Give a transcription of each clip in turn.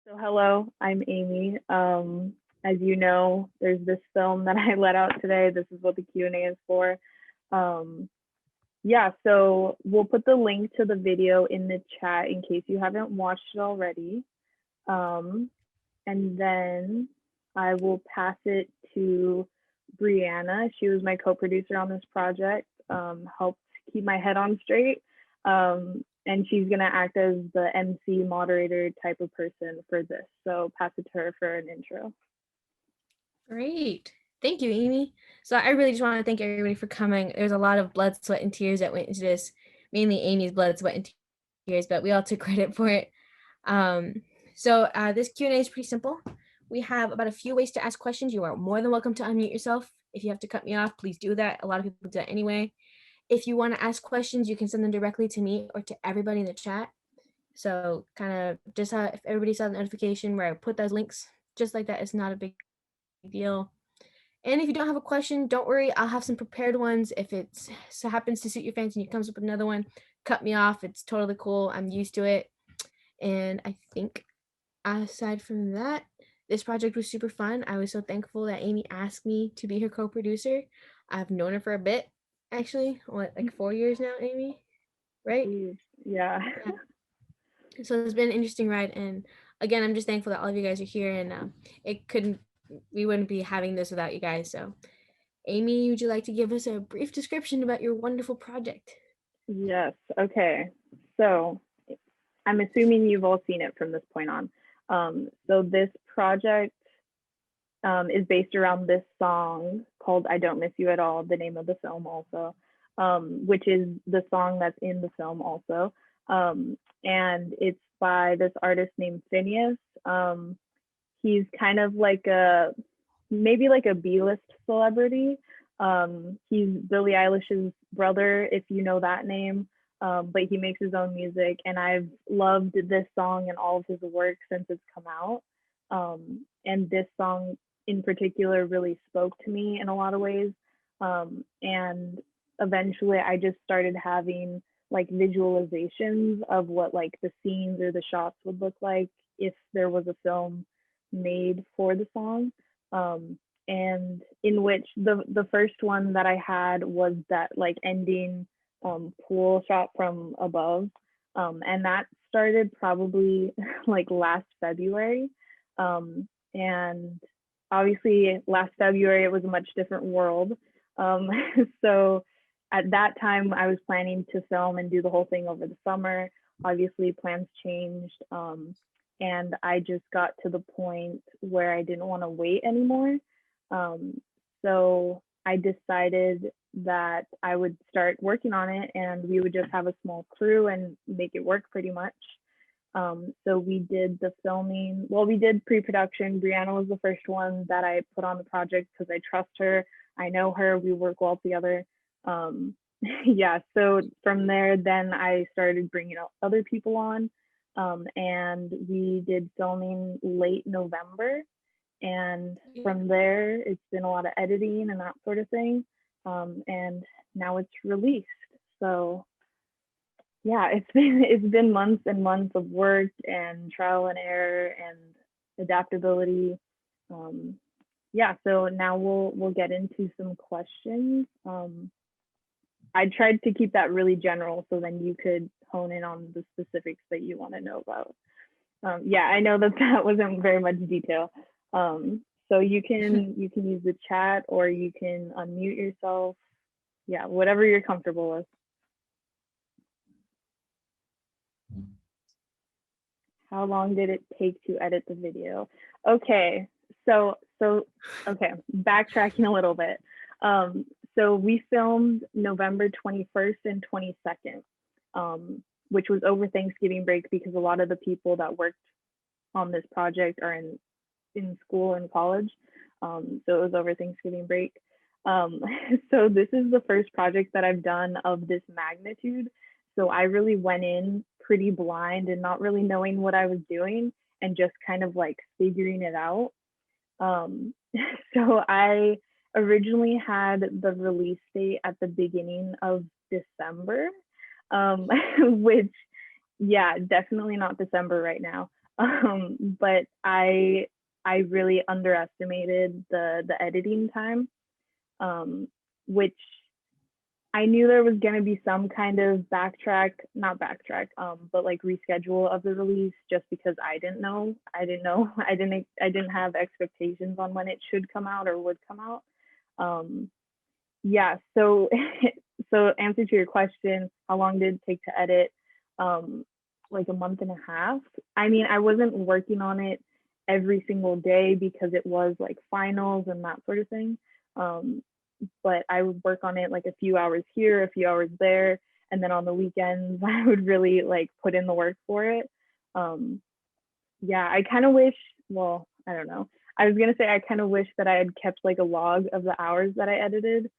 So hello, I'm Amy. As you know, there's this film that I let out today. This is what the Q&A is for. Um, yeah, so we'll put the link to the video in the chat in case you haven't watched it already. Um, and then I will pass it to Brianna. She was my co-producer on this project, helped keep my head on straight. And she's gonna act as the MC moderator type of person for this. So pass it to her for an intro. Great. Thank you, Amy. So I really just want to thank everybody for coming. There's a lot of blood, sweat, and tears that went into this, mainly Amy's blood, sweat, and tears, but we all took credit for it. This Q&A is pretty simple. We have about a few ways to ask questions. You are more than welcome to unmute yourself. If you have to cut me off, please do that. A lot of people do that anyway. If you want to ask questions, you can send them directly to me or to everybody in the chat. So kind of just if everybody saw the notification where I put those links, just like that, it's not a big deal. And if you don't have a question, don't worry. I'll have some prepared ones. If it happens to suit your fancy and you comes up with another one, cut me off. It's totally cool. I'm used to it. And I think aside from that, this project was super fun. I was so thankful that Amy asked me to be her co-producer. I've known her for a bit, actually. What, like 4 years now, Amy? Right? Yeah. So it's been an interesting ride. And again, I'm just thankful that all of you guys are here. And we wouldn't be having this without you guys. So Amy, would you like to give us a brief description about your wonderful project? Yes. Okay. So I'm assuming you've all seen it from this point on. So this project is based around this song called I Don't Miss You at All, the name of the film also, which is the song that's in the film also. And it's by this artist named Finneas. He's kind of like maybe like a B-list celebrity. He's Billie Eilish's brother, if you know that name. But he makes his own music, and I've loved this song and all of his work since it's come out. And this song in particular really spoke to me in a lot of ways. And eventually I just started having like visualizations of what like the scenes or the shots would look like if there was a film made for the song. And in which the first one that I had was that like ending pool shot from above. And that started probably like last February. And obviously last February it was a much different world. Um, so at that time I was planning to film and do the whole thing over the summer. Obviously plans changed. And I just got to the point where I didn't want to wait anymore. So I decided that I would start working on it and we would just have a small crew and make it work pretty much. So we did the filming. Well, we did pre-production. Brianna was the first one that I put on the project because I trust her. I know her. We work well together. Yeah, so from there, then I started bringing other people on. And we did filming late November. And from there, it's been a lot of editing and that sort of thing. And now it's released. So yeah, it's been months and months of work and trial and error and adaptability. Yeah, so now we'll get into some questions. I tried to keep that really general so then you could hone in on the specifics that you want to know about. Yeah, I know that that wasn't very much detail. So you can use the chat or you can unmute yourself. Yeah, whatever you're comfortable with. How long did it take to edit the video? Okay, so okay, backtracking a little bit. So we filmed November 21st and 22nd, which was over Thanksgiving break because a lot of the people that worked on this project are in school and college. So it was over Thanksgiving break. So this is the first project that I've done of this magnitude. So I really went in pretty blind and not really knowing what I was doing and just kind of like figuring it out. So I originally had the release date at the beginning of December, which, yeah, definitely not December right now. But I really underestimated the editing time, which I knew there was going to be some kind of not backtrack, but like reschedule of the release, just because I didn't know. I didn't have expectations on when it should come out or would come out. Yeah, so so answer to your question, how long did it take to edit? Like a month and a half. I mean, I wasn't working on it every single day because it was like finals and that sort of thing. But I would work on it like a few hours here, a few hours there, and then on the weekends I would really like put in the work for it. Yeah, I kind of wish, well, I don't know. I was gonna say I kind of wish that I had kept like a log of the hours that I edited,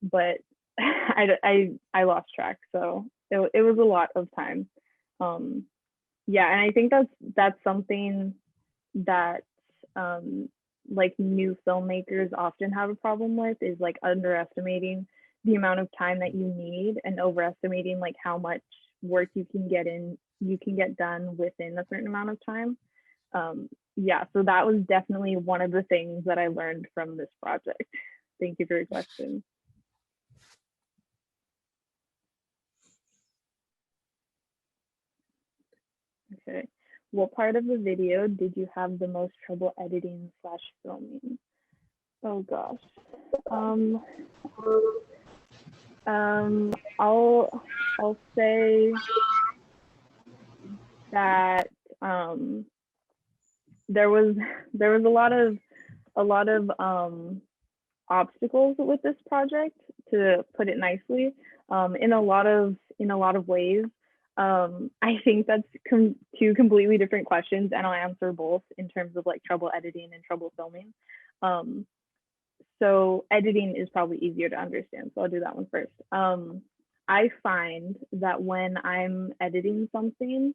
but I lost track, so it was a lot of time. Um, yeah, and I think that's something that like new filmmakers often have a problem with, is like underestimating the amount of time that you need and overestimating like how much work you can get done within a certain amount of time. Yeah, so that was definitely one of the things that I learned from this project. Thank you for your question. Okay. What part of the video did you have the most trouble editing slash filming? Oh gosh. I'll say that there was a lot of obstacles with this project, to put it nicely, in a lot of ways. I think that's two completely different questions, and I'll answer both in terms of like trouble editing and trouble filming. So editing is probably easier to understand, so I'll do that one first. I find that when I'm editing something,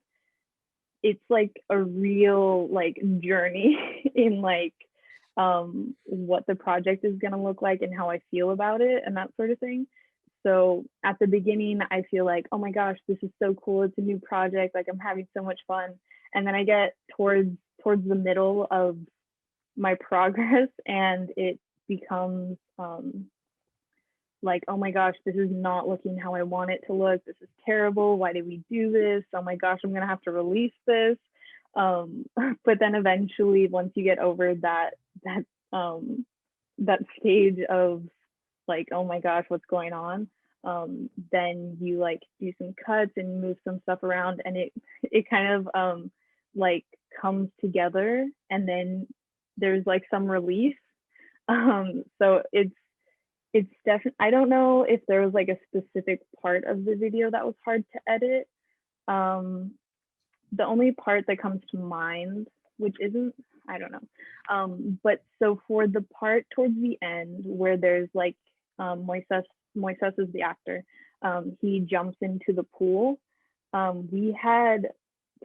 it's like a real like journey in like what the project is going to look like and how I feel about it and that sort of thing. So at the beginning, I feel like, oh my gosh, this is so cool. It's a new project. Like I'm having so much fun. And then I get towards the middle of my progress, and it becomes like, oh my gosh, this is not looking how I want it to look. This is terrible. Why did we do this? Oh my gosh, I'm going to have to release this. But then eventually, once you get over that stage of like, oh my gosh, what's going on? Then you like do some cuts and move some stuff around, and it kind of like comes together, and then there's like some relief. So it's definitely, I don't know if there was like a specific part of the video that was hard to edit. The only part that comes to mind, which isn't, I don't know. But so for the part towards the end where there's like Moises is the actor. He jumps into the pool. We had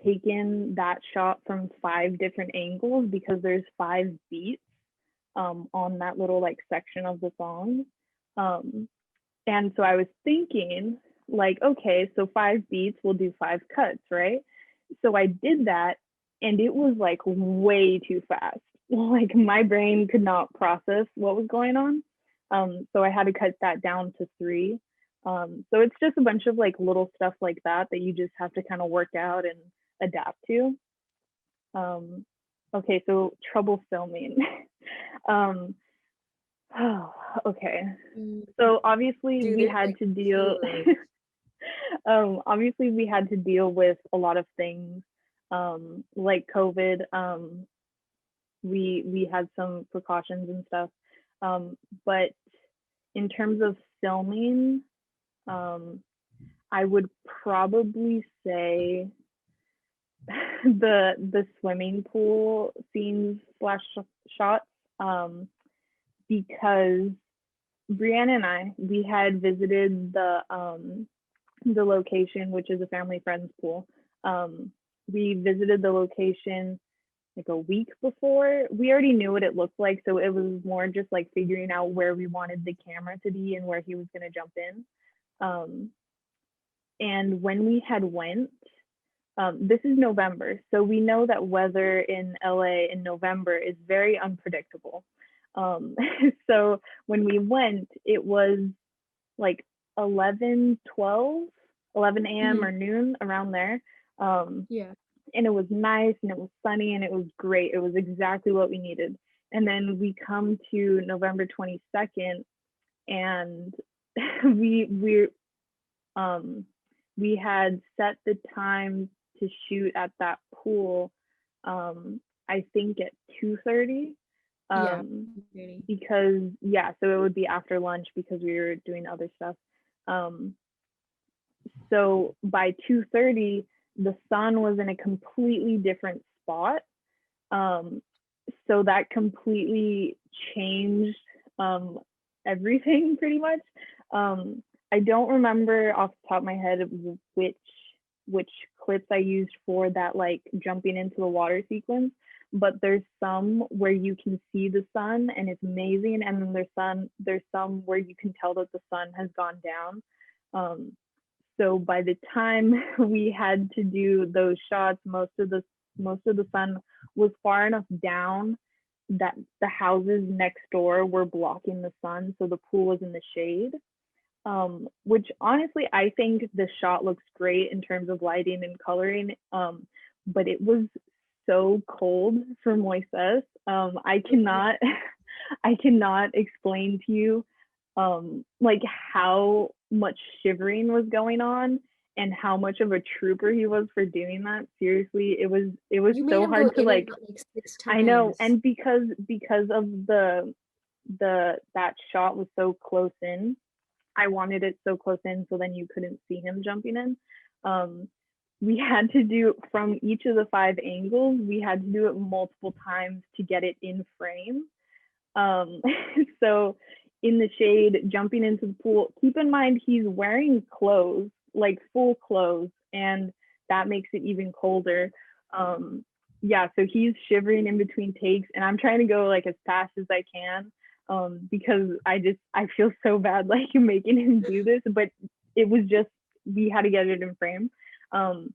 taken that shot from 5 different angles because there's 5 beats on that little like section of the song. And so I was thinking like, okay, so 5 beats, we'll do 5 cuts, right? So I did that, and it was like way too fast. Like my brain could not process what was going on. So I had to cut that down to 3. So it's just a bunch of like little stuff like that that you just have to kind of work out and adapt to. Okay, so trouble filming. Okay. So obviously we had to deal obviously we had to deal with a lot of things like COVID. We had some precautions and stuff. But in terms of filming, I would probably say the swimming pool scenes slash shots, because Brianna and I, we had visited the location, which is a family friend's pool. We visited the location like a week before. We already knew what it looked like, so it was more just like figuring out where we wanted the camera to be and where he was going to jump in. And when we had went, This is November, so we know that weather in LA in November is very unpredictable. Um, so when we went, it was like 11, 12, 11 a.m. Mhm. or noon around there. Um, Yeah. and it was nice and it was sunny and it was great. It was exactly what we needed. And then we come to November 22nd and we um we had set the time to shoot at that pool I think at 2:30 Yeah. um Really. because yeah, so it would be after lunch because we were doing other stuff. Um so by 2:30 the sun was in a completely different spot. Um so that completely changed um everything pretty much. Um I don't remember off the top of my head which which clips I used for that like jumping into the water sequence, but there's some where you can see the sun and it's amazing, and then there's some where you can tell that the sun has gone down. Um, so by the time we had to do those shots, most of the sun was far enough down that the houses next door were blocking the sun, so the pool was in the shade. Which honestly I think the shot looks great in terms of lighting and coloring. But it was so cold for Moises. I Mhm. cannot I cannot explain to you like how much shivering was going on and how much of a trooper he was for doing that. Seriously, it was You made so him go hard to in and like out like 6 I know, times. and because of the that shot was so close in, I wanted it so close in so then you couldn't see him jumping in. Um, we had to do from each of the 5 angles, we had to do it multiple times to get it in frame. Um, so in the shade, jumping into the pool, keep in mind he's wearing clothes, like full clothes, and that makes it even colder. Um, yeah, so he's shivering in between takes, and I'm trying to go like as fast as I can because I feel so bad like making him do this, but it was just we had to get it in frame. Um,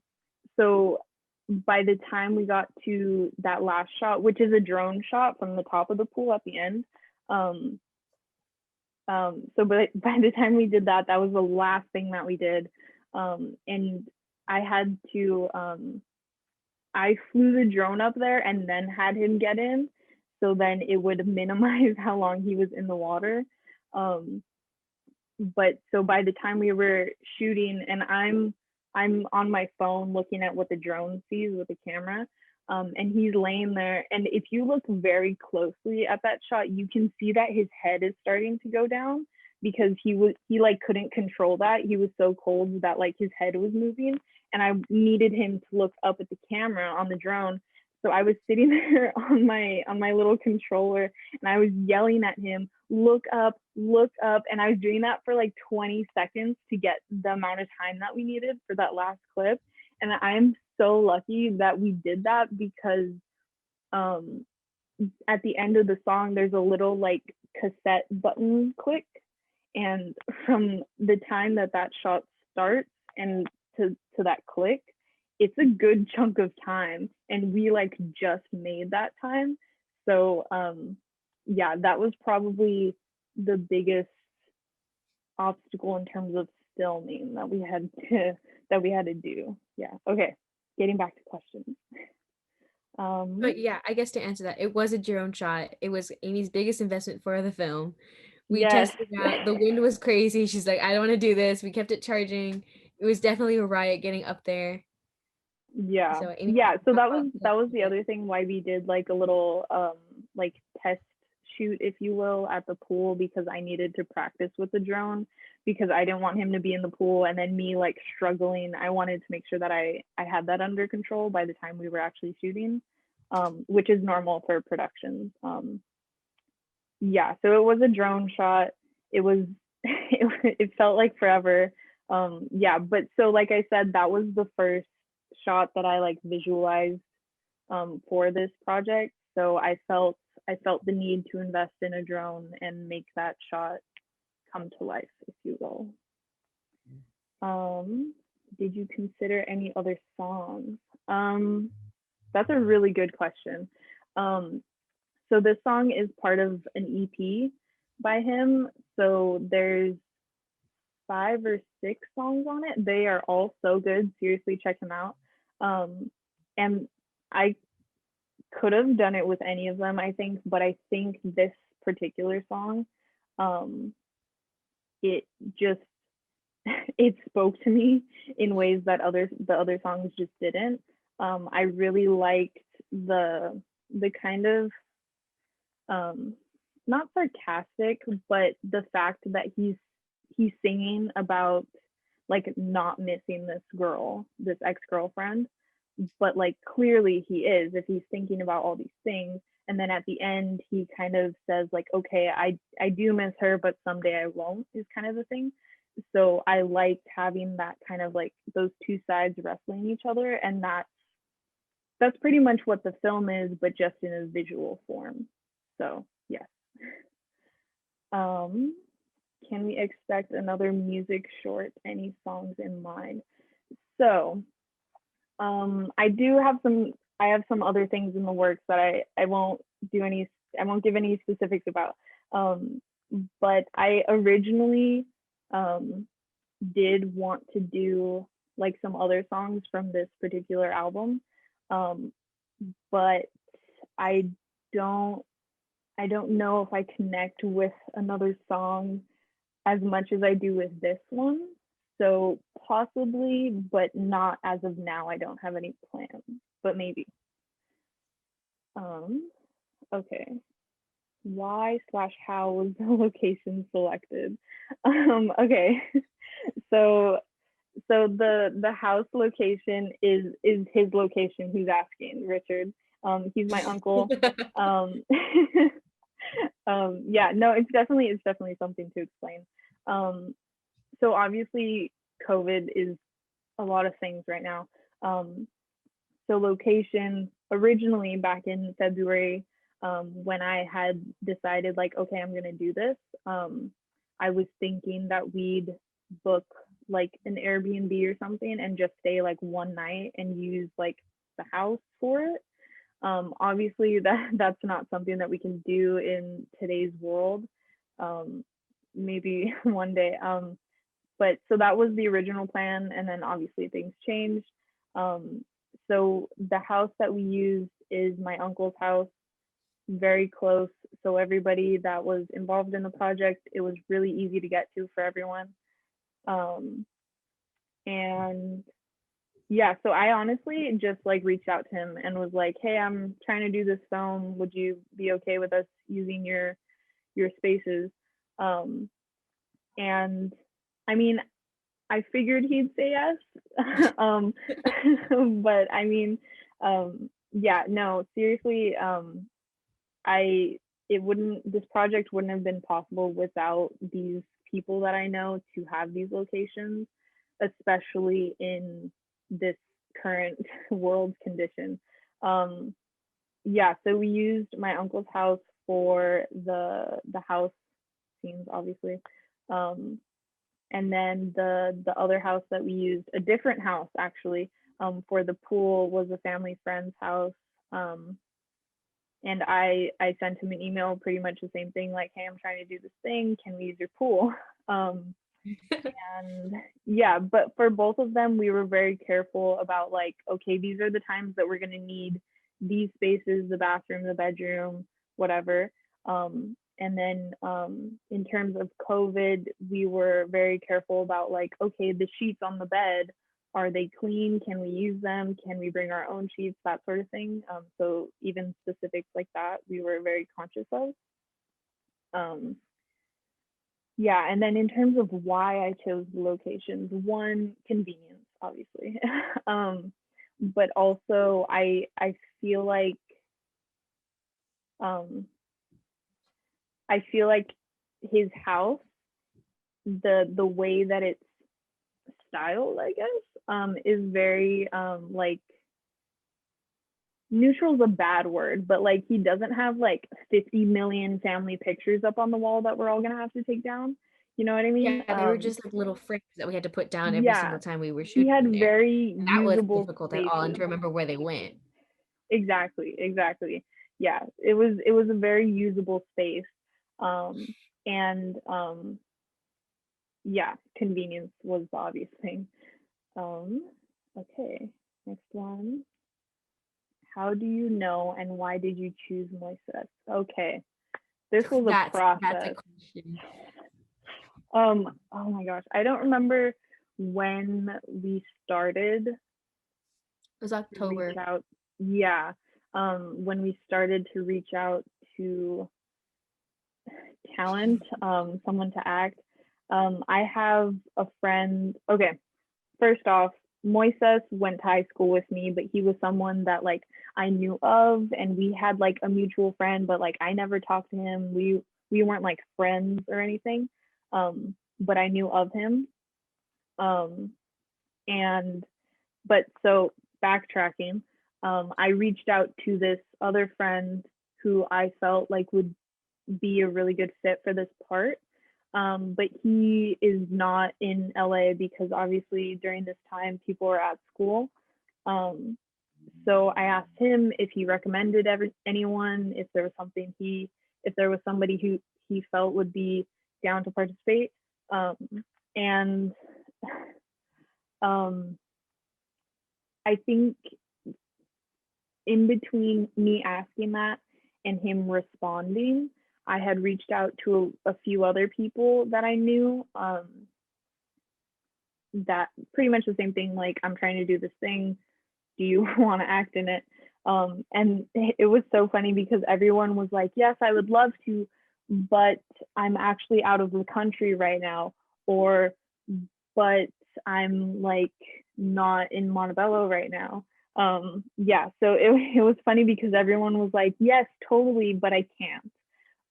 so by the time we got to that last shot, which is a drone shot from the top of the pool at the end, um, so by the time we did that, that was the last thing that we did, and I had to I flew the drone up there and then had him get in, so then it would minimize how long he was in the water. Um, but so by the time we were shooting and I'm on my phone looking at what the drone sees with the camera, and he's laying there, and if you look very closely at that shot you can see that his head is starting to go down because he like couldn't control that. He was so cold that like his head was moving, and I needed him to look up at the camera on the drone. So I was sitting there on my little controller and I was yelling at him, look up. And I was doing that for like 20 seconds to get the amount of time that we needed for that last clip. And I am so lucky that we did that because um, at the end of the song, there's a little like cassette button click. And from the time that that shot starts and to that click, it's a good chunk of time. And we like just made that time. So yeah, that was probably the biggest obstacle in terms of filming that we had to do. Yeah. Okay. Getting back to questions. But Um, yeah, I guess to answer that, it was a drone shot. It was Amy's biggest investment for the film. We yes. tested it out. The wind was crazy. She's like, I don't want to do this. We kept it charging. It was definitely a riot getting up there. Yeah. So Amy Yeah. had So to talk about that was it. the other thing why we did like a little like test shoot, if you will, at the pool because I needed to practice with the drone because I didn't want him to be in the pool and then me like struggling. I wanted to make sure that I had that under control by the time we were actually shooting, which is normal for productions. Yeah, so it was a drone shot. It was it felt like forever. Yeah, but so like I said, that was the first shot that I like visualized for this project. So I felt the need to invest in a drone and make that shot come to life, if you will. Um, did you consider any other songs? Um, that's a really good question. Um, so this song is part of an EP by him. So there's 5 or 6 songs on it. They are all so good. Seriously, check them out. And I could have done it with any of them, I think, but I think this particular song, um, it just it spoke to me in ways that the other songs just didn't. I really liked the kind of um, not sarcastic, but the fact that he's singing about like not missing this girl, this ex-girlfriend, but like clearly he is if he's thinking about all these things. And then at the end he kind of says like, okay, I do miss her, but someday I won't, is kind of the thing. So I liked having that kind of like those two sides wrestling each other, and that's pretty much what the film is, but just in a visual form. So yes. Um, can we expect another music short? Any songs in mind? So I do have some. I have some other things in the works that I won't do any. I won't give any specifics about. Um, but I originally um, did want to do like some other songs from this particular album, um, but I don't. I don't know if I connect with another song as much as I do with this one. So possibly, but not as of now. I don't have any plans, but maybe. Um, okay. Why/how was the location selected? Okay. So the house location is his location. He's asking Richard. He's my uncle. Um, yeah, no, it's definitely something to explain. Um, so obviously COVID is a lot of things right now. Um, so location originally back in February, when I had decided like, okay, I'm gonna do this, I was thinking that we'd book like an Airbnb or something and just stay like one night and use like the house for it. Obviously that's not something that we can do in today's world. Um, maybe one day. But so that was the original plan, and then obviously things changed. Um, so the house that we used is my uncle's house, very close. So everybody that was involved in the project, it was really easy to get to for everyone. Um, and yeah, so I honestly just like reached out to him and was like, hey, I'm trying to do this film. Would you be okay with us using your spaces? Um, and I mean, I figured he'd say yes. um, but I mean, yeah, no, seriously, I this project wouldn't have been possible without these people that I know to have these locations, especially in this current world condition. Um, yeah, so we used my uncle's house for the house scenes, obviously. Um, and then the other house that we used, a different house actually, for the pool, was a family friend's house. Um, and I sent him an email, pretty much the same thing, like, hey, I'm trying to do this thing, can we use your pool? And yeah, but for both of them we were very careful about like, okay, these are the times that we're going to need these spaces, the bathroom, the bedroom, whatever. And then in terms of COVID, we were very careful about like, okay, the sheets on the bed, are they clean? Can we use them? Can we bring our own sheets? That sort of thing. So even specifics like that, we were very conscious of. Um, yeah, and then in terms of why I chose the locations, one, convenience, obviously. But also I feel like um I feel like his house, the way that it's styled, I guess, is very like, neutral is a bad word, but like he doesn't have like 50 million family pictures up on the wall that we're all gonna have to take down. You know what I mean? Yeah, they were just like little frames that we had to put down every Yeah, single time we were he shooting in had there, very and that wasn't usable difficult at all, and spaces. to remember where they went. Exactly, exactly. Yeah, it was a very usable space. Um, and yeah, convenience was the obvious thing. Um, okay, next one. How do you know and why did you choose Moises? Okay, this was a That's a process. question. Oh my gosh, I don't remember when we started It was to reach October. out. Yeah, when we started to reach out to talent, someone to act. I have a friend. Okay, first off, Moises went to high school with me, but he was someone that like I knew of, and we had like a mutual friend, but like I never talked to him. We weren't like friends or anything, but I knew of him. Um, and but so backtracking, I reached out to this other friend who I felt like would be a really good fit for this part. But he is not in LA because obviously during this time people are at school. Um, so I asked him if he recommended anyone, if there was if there was somebody who he felt would be down to participate. Um, and um, I think in between me asking that and him responding, I had reached out to a few other people that I knew, that pretty much the same thing, like, I'm trying to do this thing. Do you want to act in it? And it was so funny because everyone was like, yes, I would love to, but I'm actually out of the country right now. Or, but I'm like not in Montebello right now. Yeah, so it was funny because everyone was like, yes, totally, but I can't.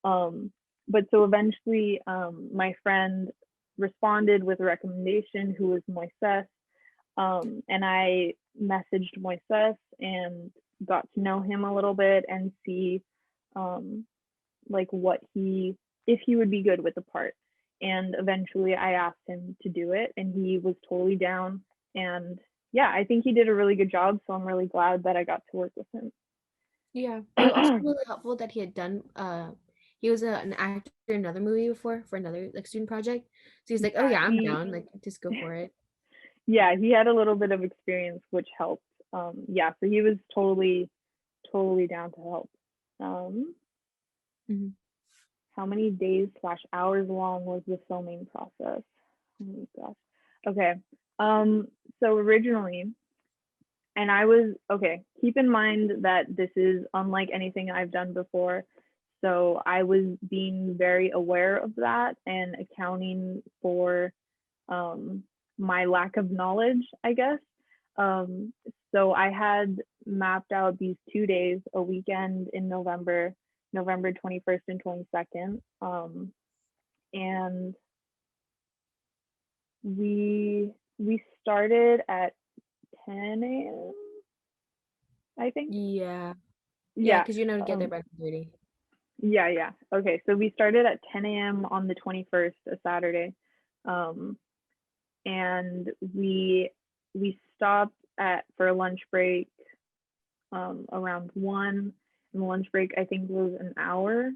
Um, but so eventually, my friend responded with a recommendation, who was Moises. And I messaged Moises and got to know him a little bit and see, um, like if he would be good with the part. And eventually I asked him to do it and he was totally down. And yeah, I think he did a really good job. So I'm really glad that I got to work with him. Yeah, it was also really helpful that he had done. He was an actor in another movie before for another like student project. So he's like, "Oh Yeah, yeah, I'm down. Like, just go for it." he had a little bit of experience, which helped. Yeah, so he was totally down to help. Um, Mhm. how many days slash hours long was the filming process? Oh my gosh. Okay. Um, so originally, and I was okay, keep in mind that this is unlike anything I've done before. So I was being very aware of that and accounting for, um, my lack of knowledge, I guess. Um, so I had mapped out these 2 days, a weekend in November, November 21st and 22nd. And we started at 10 a.m., I think. Yeah, yeah, Yeah. because you know to get there Um, by 30. yeah. Okay. So we started at 10 a.m. on the 21st, a Saturday. Um, and we stopped at for a lunch break, around 1, and the lunch break I think was an hour,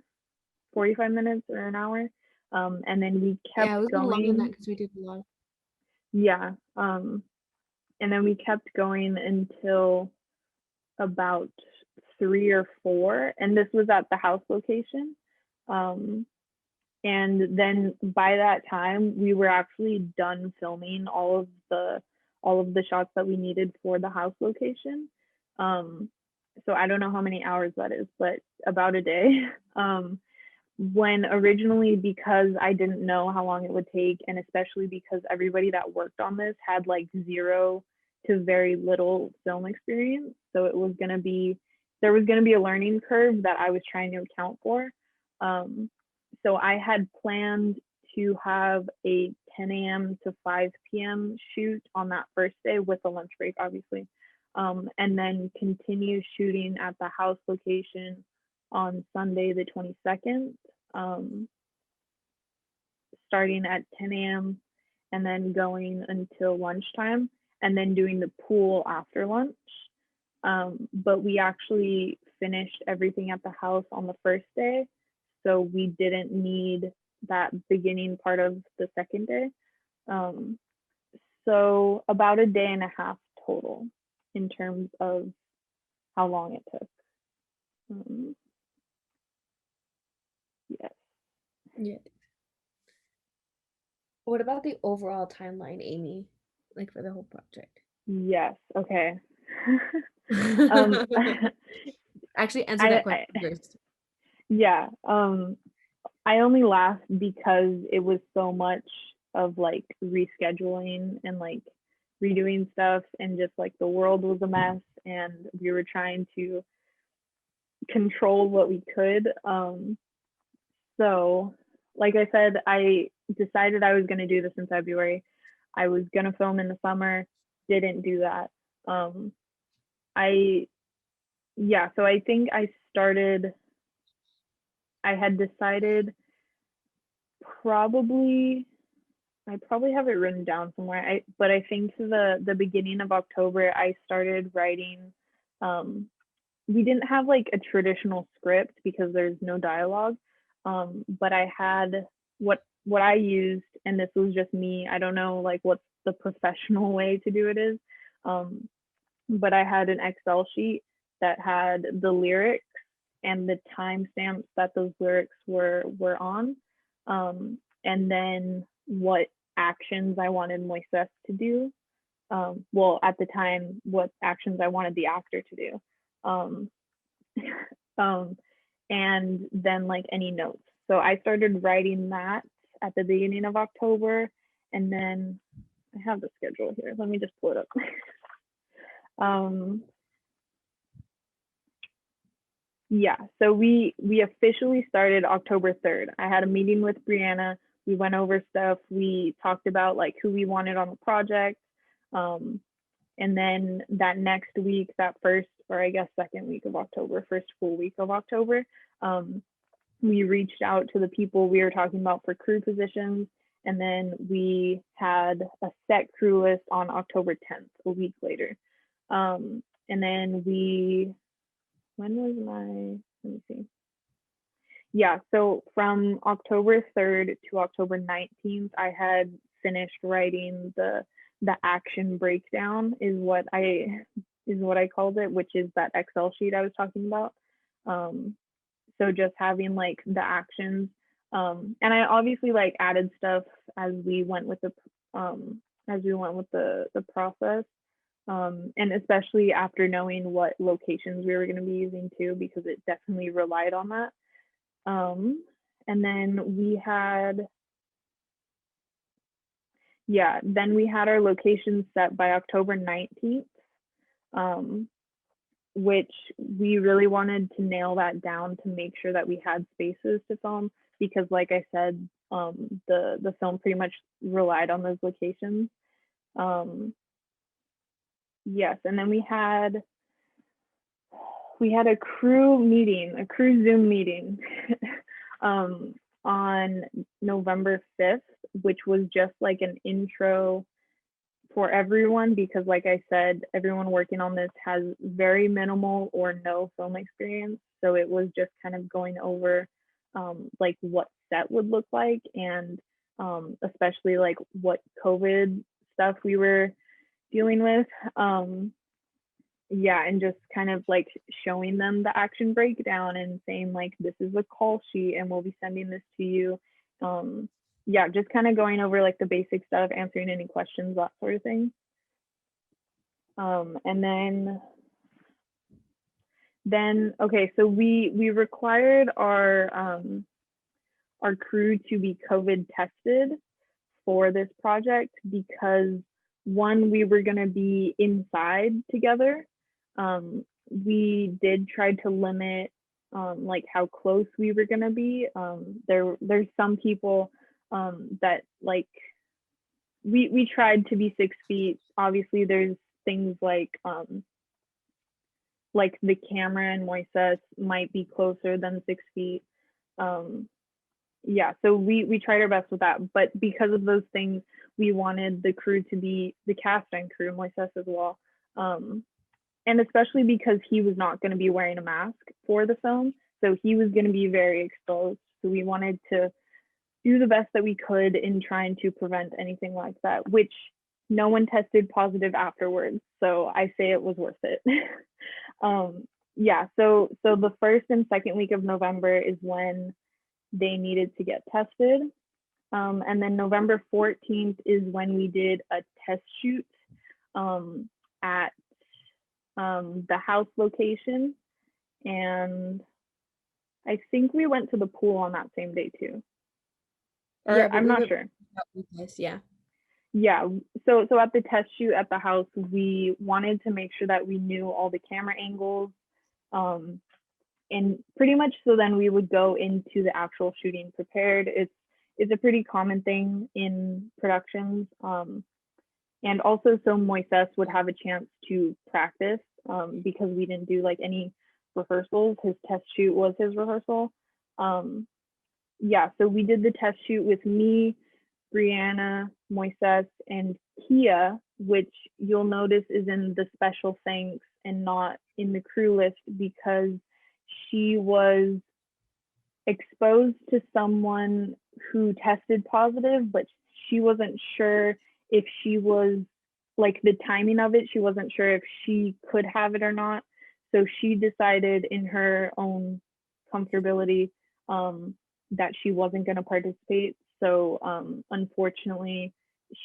45 minutes or an hour. And then we Yeah, kept it was a little longer than that going. because we did a lot. Yeah. And then we kept going until about 3 or 4, and this was at the house location. Um, and then by that time, we were actually done filming all of the shots that we needed for the house location. Um, so I don't know how many hours that is, but about a day. When originally, because I didn't know how long it would take, and especially because everybody that worked on this had like zero to very little film experience, so there was going to be a learning curve that I was trying to account for. Um, so I had planned to have a 10 a.m. to 5 p.m. shoot on that first day with a lunch break, obviously, and then continue shooting at the house location on Sunday the 22nd, um, starting at 10 a.m. and then going until lunchtime, and then doing the pool after lunch. But we actually finished everything at the house on the first day, so we didn't need that beginning part of the second day. So about a day and a half total in terms of how long it took. Yes. Yeah. What about the overall timeline, Amy? Like for the whole project? Yes. Okay. um, Actually, answer that question I first. yeah. I only laughed because it was so much of like rescheduling and like redoing stuff, and just like the world was a mess, and we were trying to control what we could. So, like I said, I decided I was going to do this in February. I was going to film in the summer, didn't do that. I, yeah, so I think I had decided probably, I probably have it written down somewhere. But I think the beginning of October, I started writing. We didn't have like a traditional script because there's no dialogue. But I had what I used, and this was just me. I don't know like what the professional way to do it is. But I had an Excel sheet that had the lyrics and the timestamps that those lyrics were on, and then what actions I wanted Moises to do. Well, at the time, what actions I wanted the actor to do. Um, and then like any notes. So I started writing that at the beginning of October, and then I have the schedule here. Let me just pull it up. Yeah, so we officially started October 3rd. I had a meeting with Brianna. We went over stuff. We talked about like who we wanted on the project. And then that next week, that first, or I guess second week of October, first full week of October, we reached out to the people we were talking about for crew positions. And then we had a set crew list on October 10th, a week later. And then when was let me see. Yeah, so from October 3rd to October 19th, I had finished writing the action breakdown is what I called it, which is that Excel sheet I was talking about. So just having like the actions, and I obviously like added stuff as we went with the process, and especially after knowing what locations we were going to be using too, because it definitely relied on that. And then we had our location set by October 19th, which we really wanted to nail that down to make sure that we had spaces to film, because like I said, the film pretty much relied on those locations. Yes, and then we had a crew Zoom meeting on November 5th, which was just like an intro for everyone, because like I said, everyone working on this has very minimal or no film experience. So it was just kind of going over like what set would look like, and especially like what COVID stuff we were dealing with. Yeah, and just kind of like showing them the action breakdown and saying like, this is a call sheet and we'll be sending this to you. Yeah, just kind of going over like the basic stuff, answering any questions, that sort of thing. And then okay, so we required our crew to be COVID tested for this project, because one, we were going to be inside together. We did try to limit like how close we were going to be. There's some people that like we tried to be 6 feet. Obviously there's things like the camera and Moises might be closer than 6 feet. yeah, so we tried our best with that, but because of those things, we wanted the crew to be the cast and crew, Moises as well. Um, and especially because he was not going to be wearing a mask for the film, so he was going to be very exposed. So we wanted to do the best that we could in trying to prevent anything like that, which no one tested positive afterwards. So I say it was worth it. Yeah, so the first and second week of November is when they needed to get tested. And then November 14th is when we did a test shoot at the house location. And I think we went to the pool on that same day too. Or Yeah, but I'm we not were sure. yes, yeah. Yeah, so at the test shoot at the house, we wanted to make sure that we knew all the camera angles. Um, and pretty much so then we would go into the actual shooting prepared. It's a pretty common thing in productions. And also so Moises would have a chance to practice because we didn't do like any rehearsals. His test shoot was his rehearsal. Yeah, so we did the test shoot with me, Brianna, Moises, and Kia, which you'll notice is in the special thanks and not in the crew list because she was exposed to someone who tested positive, but she wasn't sure if she was like the timing of it, she wasn't sure if she could have it or not. So she decided in her own comfortability that she wasn't going to participate. So unfortunately,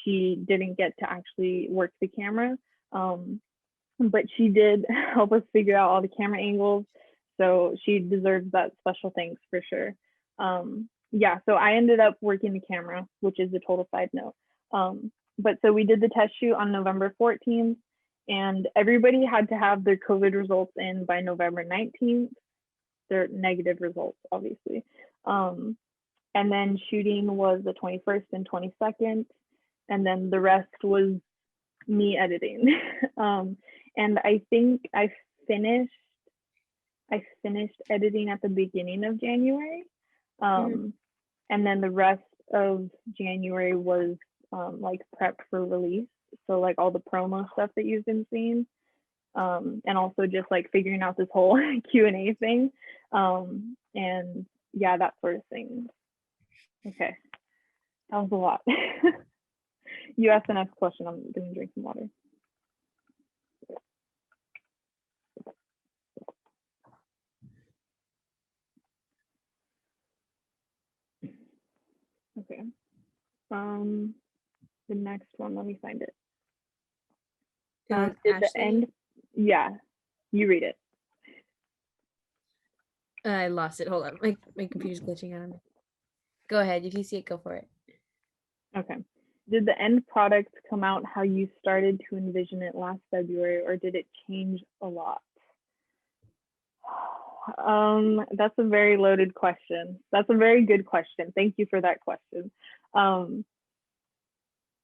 she didn't get to actually work the camera. But she did help us figure out all the camera angles. So she deserves that special thanks for sure. Yeah, so I ended up working the camera, which is a total side note. But so we did the test shoot on November 14th, and everybody had to have their COVID results in by November 19th. Their negative results, obviously. And then shooting was the 21st and 22nd, and then the rest was me editing. And I think finished I finished editing at the beginning of January. And then the rest of January was like prep for release. So like all the promo stuff that you've been seeing. And also just like figuring out this whole Q&A thing. And yeah, that sort of thing. Okay, that was a lot. You asked the next question. I'm gonna drink some water. Okay. The next one, let me find it. Did the end? Yeah, you read it. I lost it. Hold on. My computer's glitching out on me. Go ahead. If you see it, go for it. Okay. Did the end product come out how you started to envision it last February, or did it change a lot? That's a very loaded question. That's a very good question. Thank you for that question.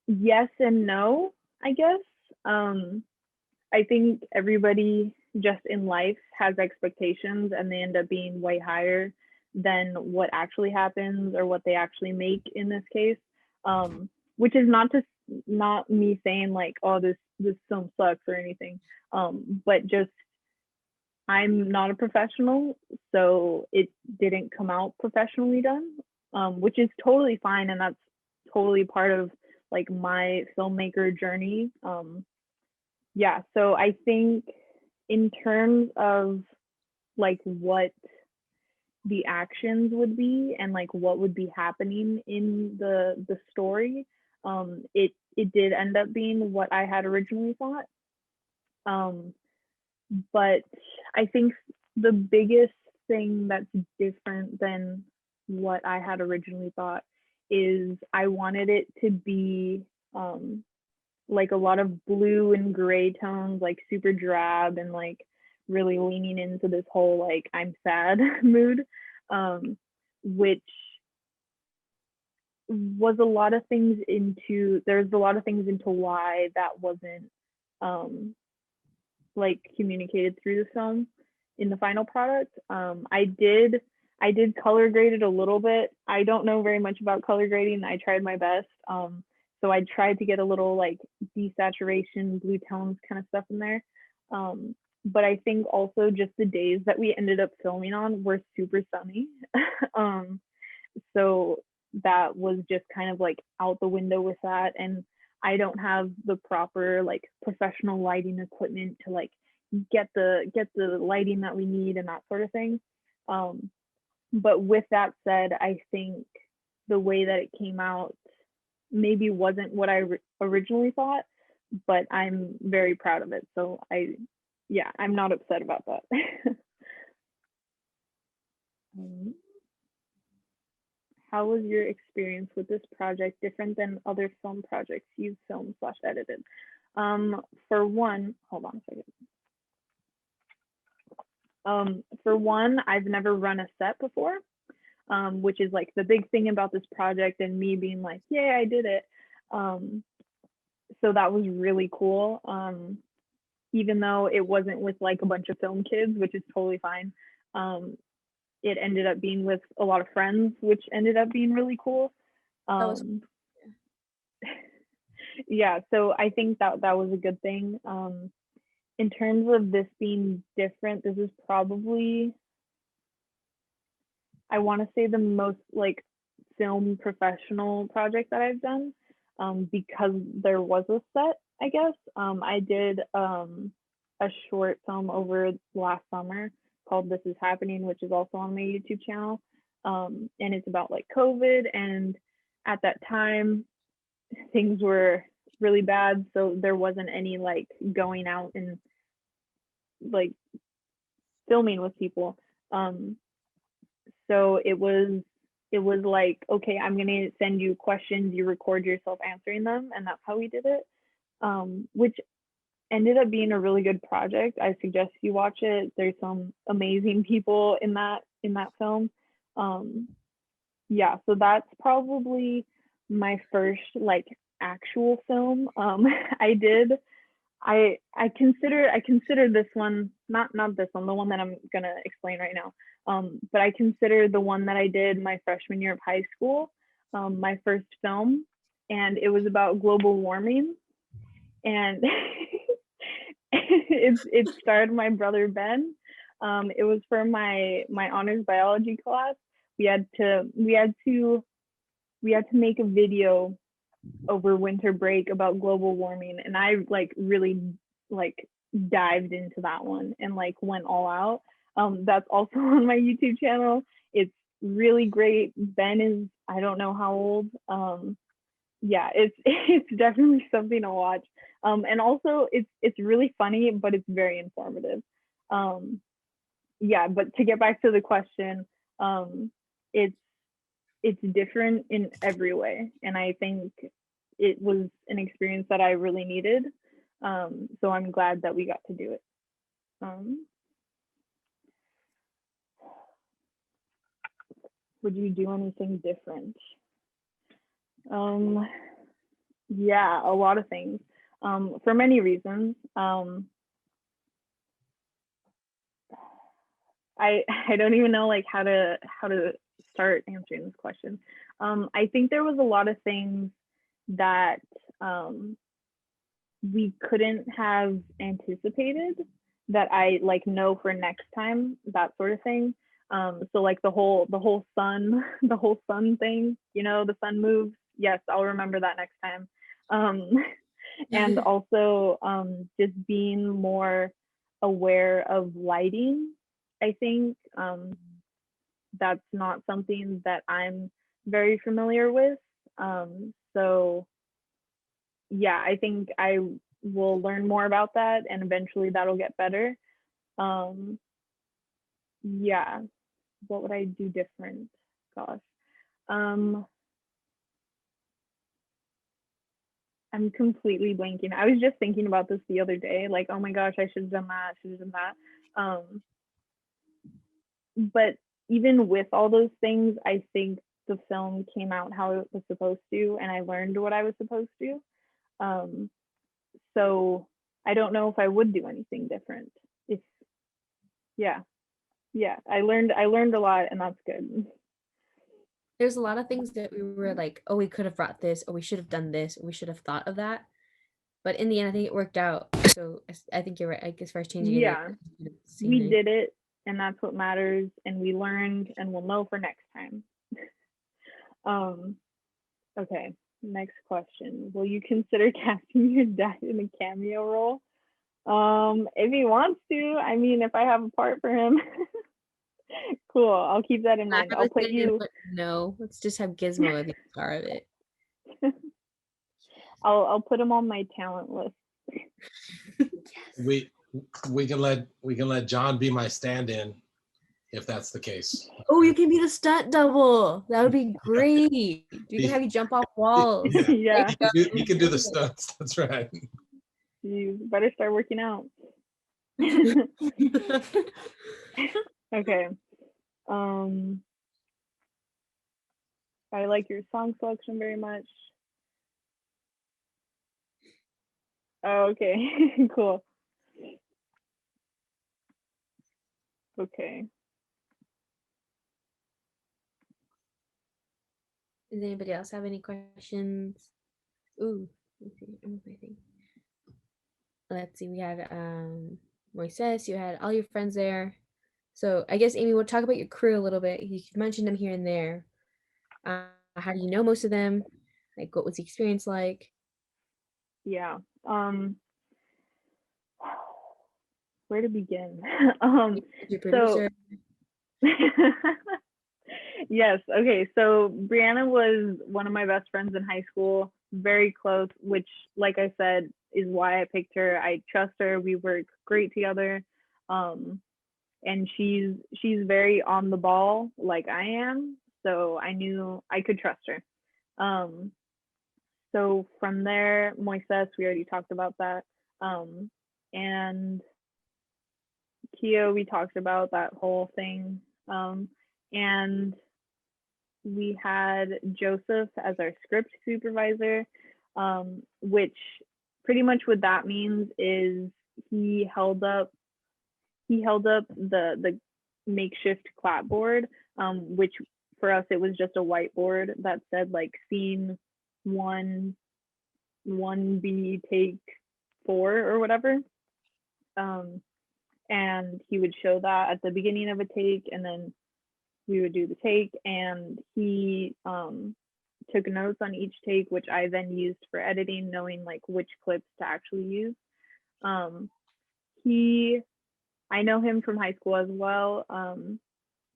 Yes and no, I guess. I think everybody just in life has expectations and they end up being way higher than what actually happens or what they actually make in this case. Which is not me saying like, oh, this film sucks or anything. But just I'm not a professional, so it didn't come out professionally done, which is totally fine, and that's totally part of like my filmmaker journey. Yeah, so I think in terms of like what the actions would be and like what would be happening in the story, it did end up being what I had originally thought. But I think the biggest thing that's different than what I had originally thought is I wanted it to be like a lot of blue and gray tones, like super drab and like really leaning into this whole like I'm sad mood, which was a lot of things into there's a lot of things into why that wasn't like communicated through the film in the final product. I did I did color grade it a little bit. I don't know very much about color grading. I tried my best. So I tried to get a little like desaturation, blue tones kind of stuff in there. Um, but I think also just the days that we ended up filming on were super sunny. um, so that was just kind of like out the window with that. And I don't have the proper like professional lighting equipment to like get the lighting that we need and that sort of thing. Um, but with that said, I think the way that it came out maybe wasn't what I originally thought, but I'm very proud of it. So yeah, I'm not upset about that. Um, how was your experience with this project different than other film projects you've filmed slash edited? For one, hold on a second. For one, I've never run a set before, which is like the big thing about this project and me being like, yay, I did it. So that was really cool. Even though it wasn't with like a bunch of film kids, which is totally fine. It ended up being with a lot of friends, which ended up being really cool. That was Yeah, so I think that that was a good thing. In terms of this being different, this is probably, I want to say, the most like film professional project that I've done, because there was a set, I guess. I did a short film over last summer called This Is Happening, which is also on my YouTube channel. And it's about like COVID. And at that time, things were really bad. So there wasn't any like going out and like filming with people. So it was like, okay, I'm gonna send you questions, you record yourself answering them, and that's how we did it. Which ended up being a really good project. I suggest you watch it. There's some amazing people in that film. Um, yeah, so that's probably my first like actual film. I did I consider this one, not this one, the one that I'm gonna explain right now. But I consider the one that I did my freshman year of high school, my first film, and it was about global warming, and it starred my brother Ben. It was for my honors biology class. We had to make a video over winter break about global warming, and I like really like dived into that one and like went all out. That's also on my YouTube channel. It's really great. Ben is, I don't know how old. Yeah, it's it's definitely something to watch. And also it's really funny, but it's very informative. Um, yeah, but to get back to the question, it's it's different in every way, and I think it was an experience that I really needed. So I'm glad that we got to do it. Um, would you do anything different? Um, yeah, a lot of things. For many reasons. I don't even know like how to start answering this question. I think there was a lot of things that we couldn't have anticipated that I like know for next time, that sort of thing. So like the whole sun, the whole sun thing, the sun moves. Yes, I'll remember that next time. Um, and also just being more aware of lighting. I think that's not something that I'm very familiar with. So yeah, I think I will learn more about that, and eventually that'll get better. Um, yeah, what would I do different? Gosh. Um, I'm completely blanking. I was just thinking about this the other day, like, oh my gosh, I should have done that, should have done that. But even with all those things, I think the film came out how it was supposed to, and I learned what I was supposed to. Um, so I don't know if I would do anything different. If, yeah. yeah, I learned a lot, and that's good. There's a lot of things that we were like, oh, we could have brought this, or we should have done this, or we should have thought of that. But in the end, I think it worked out. So I think you're right. Like, as far as changing it, Yeah, you could have seen we it. did it, and that's what matters, and we learned, and we'll know for next time. Um, okay, next question. Will you consider casting your dad in a cameo role? If he wants to, I mean, if I have a part for him, cool. I'll keep that in I mind. have I'll a put feeling, you. but no, let's just have Gizmo be the star of it. I'll put him on my talent list. Yes. We can let John be my stand-in if that's the case. Oh, you can be the stunt double. That would be great. We can have you jump off walls. Yeah. Yeah, He can do the stunts. That's right. you better start working out. Okay. I like your song selection very much. Oh, okay, cool. Okay. Does anybody else have any questions? Ooh, let's see. I'm waiting. Let's see. We had Moises. You had all your friends there. So I guess Amy, we'll talk about your crew a little bit. You mentioned them here and there. How do you know most of them? Like, what was the experience like? Yeah. Where to begin? Your So producer. yes, okay. So Brianna was one of my best friends in high school, very close, which, like I said, is why I picked her. I trust her. We work great together. And she's very on the ball like I am. So I knew I could trust her. So from there, Moises, we already talked about that. And Keo, we talked about that whole thing. And we had Joseph as our script supervisor, which pretty much what that means is he held up the makeshift clapboard, which for us it was just a whiteboard that said like scene 1B take 4 or whatever. And he would show that at the beginning of a take, and then we would do the take, and he took notes on each take, which I then used for editing, knowing like which clips to actually use. I know him from high school as well.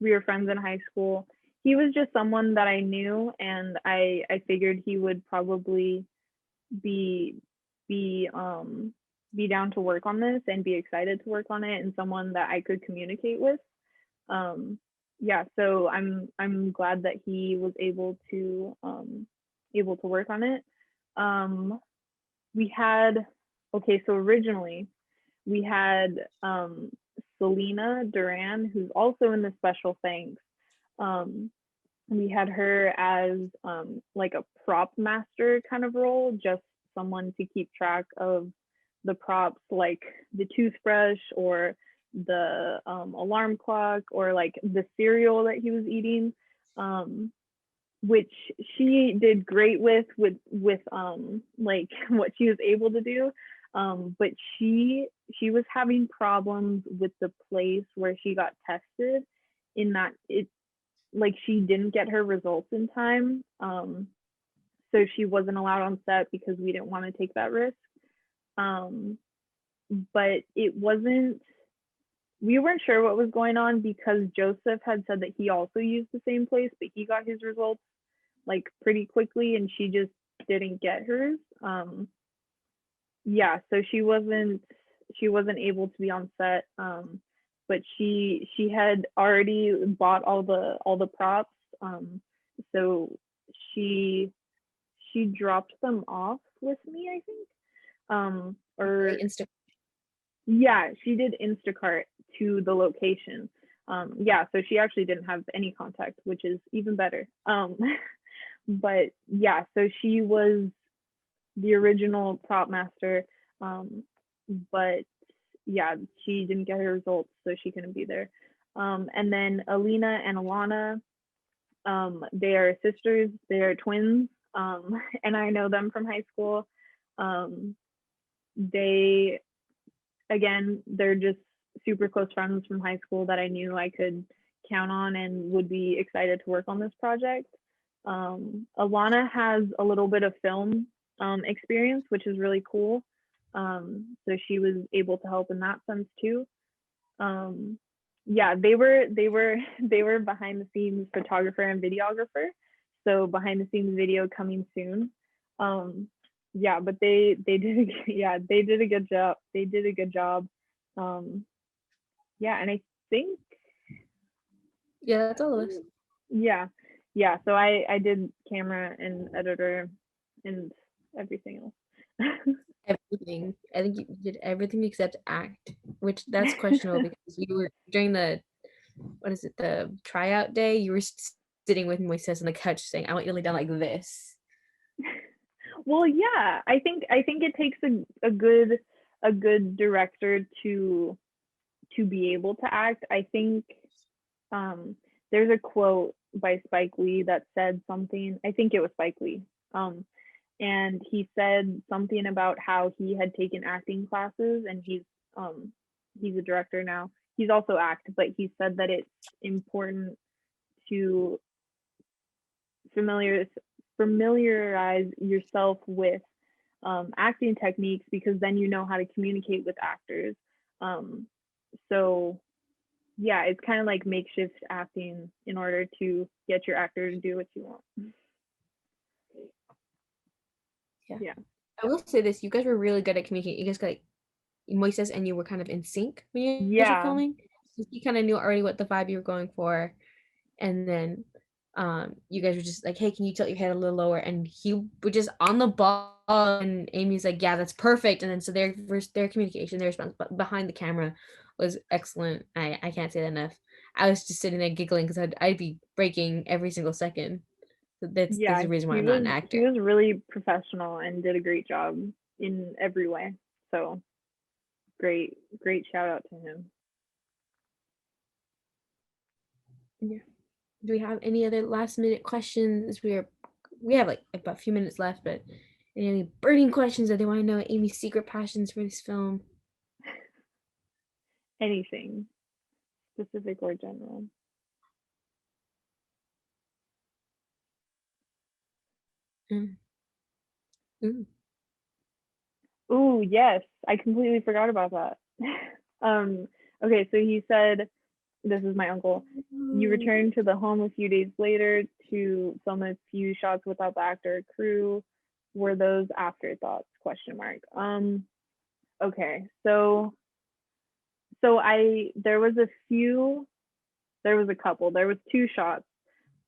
We were friends in high school. He was just someone that I knew, and I figured he would probably be down to work on this and be excited to work on it, and someone that I could communicate with. Yeah, so I'm glad that he was able to work on it. We had so originally we had Selena Duran, who's also in the special thanks. We had her as like a prop master kind of role, just someone to keep track of the props, like the toothbrush or the alarm clock or like the cereal that he was eating, which she did great with like what she was able to do. But she was having problems with the place where she got tested, in that it like she didn't get her results in time. So she wasn't allowed on set because we didn't want to take that risk. But we weren't sure what was going on because Joseph had said that he also used the same place, but he got his results like pretty quickly, and she just didn't get hers. Yeah, so she wasn't able to be on set. But she had already bought all the props. So she dropped them off with me, I think. Or yeah, she did Instacart to the location. Yeah, so she actually didn't have any contact, which is even better. But yeah, so she was the original prop master. But yeah, she didn't get her results, so she couldn't be there. And then Alina and Alana, they are sisters, they are twins, and I know them from high school. They, again, they're just super close friends from high school that I knew I could count on and would be excited to work on this project. Alana has a little bit of film experience, which is really cool. So she was able to help in that sense too. Yeah, they were behind the scenes photographer and videographer. So behind the scenes video coming soon. Yeah, but they did they did a good job. They did a good job. Yeah, and I think Yeah, that's all of us. yeah, so I did camera and editor and everything else. Everything. I think you did everything except act, which that's questionable because you were during the what is it, the tryout day, you were sitting with Moises on the couch saying, I want you to lay down like this. Well, yeah, I think it takes a good director to be able to act. I think there's a quote by Spike Lee that said something, I think it was Spike Lee, and he said something about how he had taken acting classes, and he's a director now. He's also act, but he said that it's important to familiarize yourself with acting techniques, because then you know how to communicate with actors. So yeah, it's kind of like makeshift acting in order to get your actor to do what you want. Yeah. I will say this, you guys were really good at communicating. You guys got like Moises and you were kind of in sync when you guys were Yeah. filming. So he kind of knew already what the vibe you were going for. And then you guys were just like, hey, can you tilt your head a little lower? And he was just on the ball, and Amy's like, yeah, that's perfect. And then so their communication, their response behind the camera was excellent. I can't say that enough. I was just sitting there giggling because I'd be breaking every single second. So that's Yeah, the reason why he I'm not an was actor. he was really professional and did a great job in every way. So great shout out to him. Yeah. Do we have any other last minute questions? We have like about a few minutes left, but any burning questions that they want to know Amy's secret passions for this film? Anything specific or general. Mm. Mm. Ooh, yes, I completely forgot about that. Okay, so he said, this is my uncle. You returned to the home a few days later to film a few shots without the actor or crew. Were those afterthoughts? Question mark. Okay, so there was a couple. There was two shots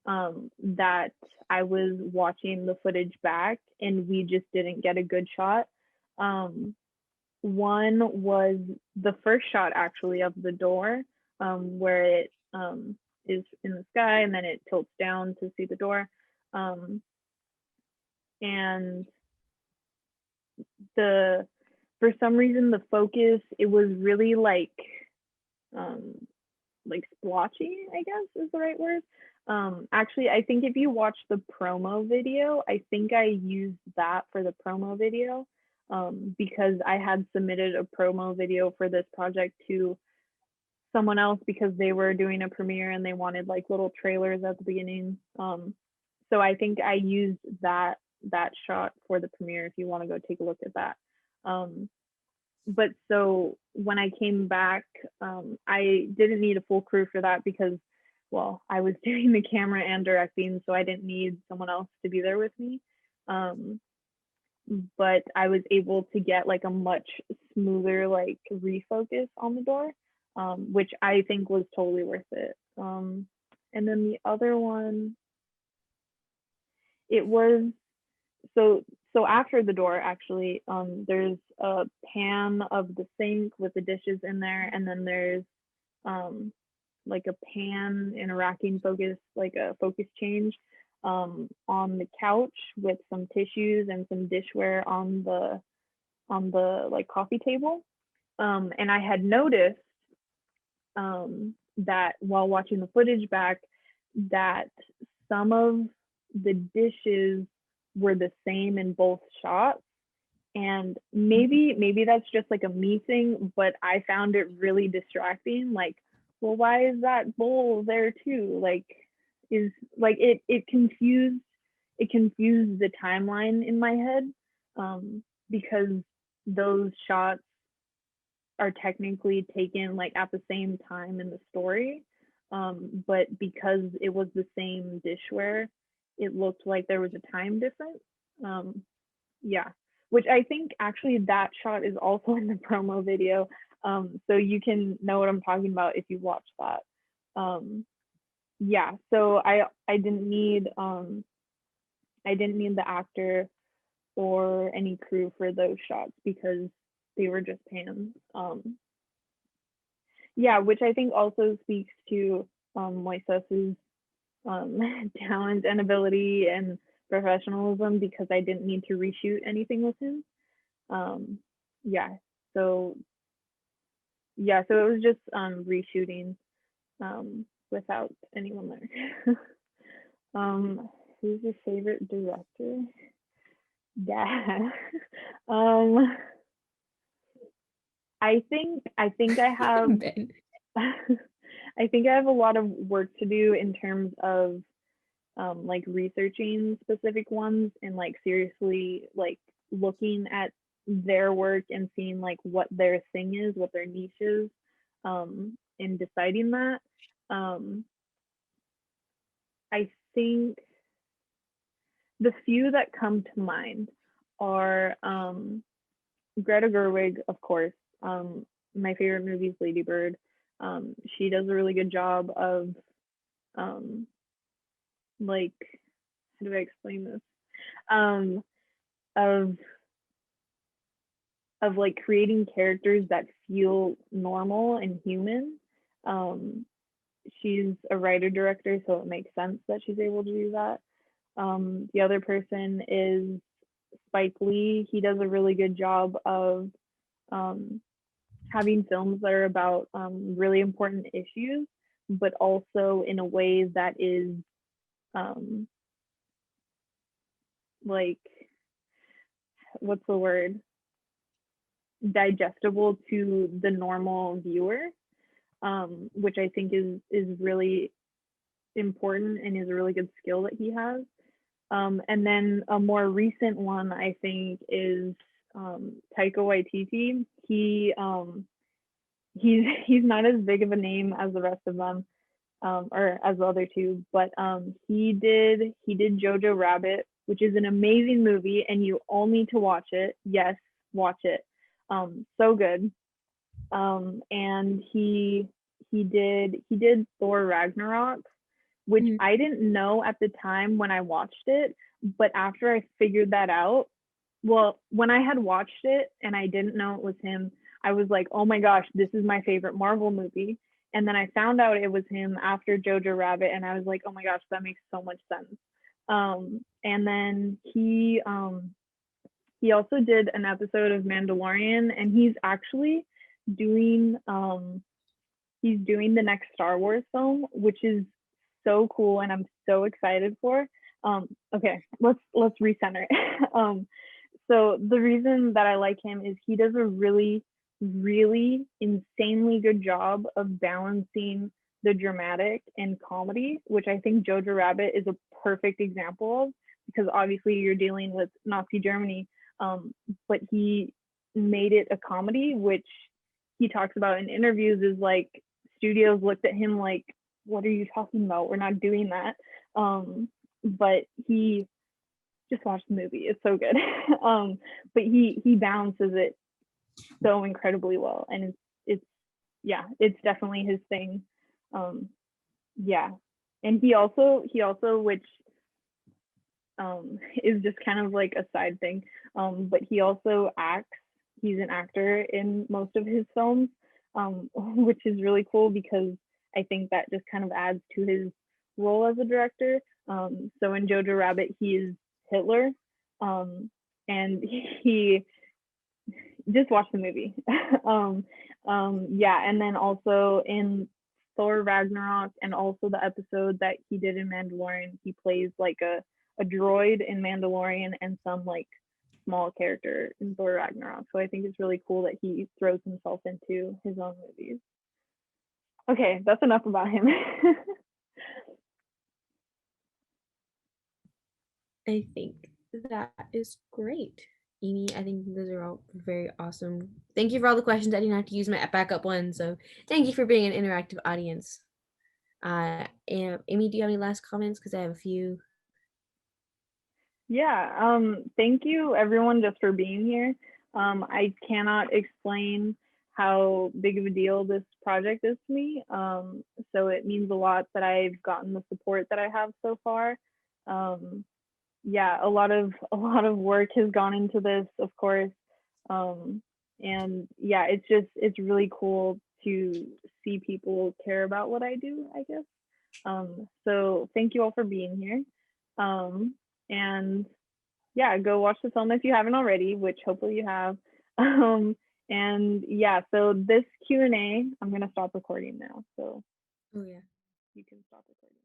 that I was watching the footage back, and we just didn't get a good shot. One was the first shot actually of the door, where it is in the sky and then it tilts down to see the door. And for some reason the focus, it was really like splotchy, I guess is the right word. Actually, I think if you watch the promo video, I think I used that for the promo video, because I had submitted a promo video for this project to someone else because they were doing a premiere and they wanted like little trailers at the beginning. So I think I used that shot for the premiere if you want to go take a look at that. But so when I came back, I didn't need a full crew for that because, well, I was doing the camera and directing, so I didn't need someone else to be there with me. But I was able to get like a much smoother like refocus on the door, which I think was totally worth it. And then the other one, it was so after the door actually, there's a pan of the sink with the dishes in there, and then there's like a pan in a racking focus, like a focus change on the couch with some tissues and some dishware on the like coffee table. And I had noticed that while watching the footage back, that some of the dishes were the same in both shots. And maybe that's just like a me thing, but I found it really distracting. Like, well, why is that bowl there too? Like, is like it confused the timeline in my head, because those shots are technically taken like at the same time in the story, but because it was the same dishware, it looked like there was a time difference. Yeah, which I think actually that shot is also in the promo video, so you can know what I'm talking about if you watch that. Yeah, so I didn't need the actor or any crew for those shots because they were just pans. Yeah, which I think also speaks to Moises's talent and ability and professionalism, because I didn't need to reshoot anything with him. Yeah, so it was just reshooting without anyone there. Who's your favorite director? Yeah. I think I have Ben. I think I have a lot of work to do in terms of like researching specific ones and like seriously like looking at their work and seeing like what their thing is, what their niche is, and deciding that. I think the few that come to mind are Greta Gerwig, of course. My favorite movie is Lady Bird. She does a really good job of like, how do I explain this? Of like creating characters that feel normal and human. She's a writer director, so it makes sense that she's able to do that. The other person is Spike Lee. He does a really good job of having films that are about really important issues, but also in a way that is like, what's the word? Digestible to the normal viewer, which I think is really important and is a really good skill that he has. And then a more recent one I think is Taika Waititi. He's not as big of a name as the rest of them, or as the other two, but he did Jojo Rabbit, which is an amazing movie, and you all need to watch it. Yes, watch it. So good. And he did Thor Ragnarok, which I didn't know at the time when I watched it, but after I figured that out, well, when I had watched it and I didn't know it was him, I was like, oh my gosh, this is my favorite Marvel movie. And then I found out it was him after Jojo Rabbit, and I was like, oh my gosh, that makes so much sense. And then he also did an episode of Mandalorian, and he's actually doing the next Star Wars film, which is so cool, and I'm so excited for. Okay, let's recenter it. So the reason that I like him is he does a really, really insanely good job of balancing the dramatic and comedy, which I think Jojo Rabbit is a perfect example of, because obviously you're dealing with Nazi Germany, but he made it a comedy, which he talks about in interviews is like studios looked at him like, what are you talking about? We're not doing that. But he, just watch the movie, it's so good. But he balances it so incredibly well, and it's definitely his thing. Yeah, and he also which is just kind of like a side thing, but he also acts. He's an actor in most of his films, which is really cool because I think that just kind of adds to his role as a director. So in Jojo Rabbit, he is Hitler, and he just watch the movie. Yeah, and then also in Thor Ragnarok and also the episode that he did in Mandalorian. He plays like a droid in Mandalorian and some like small character in Thor Ragnarok. So I think it's really cool that he throws himself into his own movies. Okay, that's enough about him. I think that is great. Amy, I think those are all very awesome. Thank you for all the questions. I didn't have to use my backup one, so thank you for being an interactive audience. And Amy, do you have any last comments? Because I have a few. Yeah, thank you everyone just for being here. I cannot explain how big of a deal this project is to me. So it means a lot that I've gotten the support that I have so far. Yeah, a lot of work has gone into this, of course. And yeah, it's really cool to see people care about what I do, I guess. So thank you all for being here. And yeah, go watch the film if you haven't already, which hopefully you have. And yeah, so this Q&A, I'm gonna stop recording now. So Oh yeah. you can stop recording.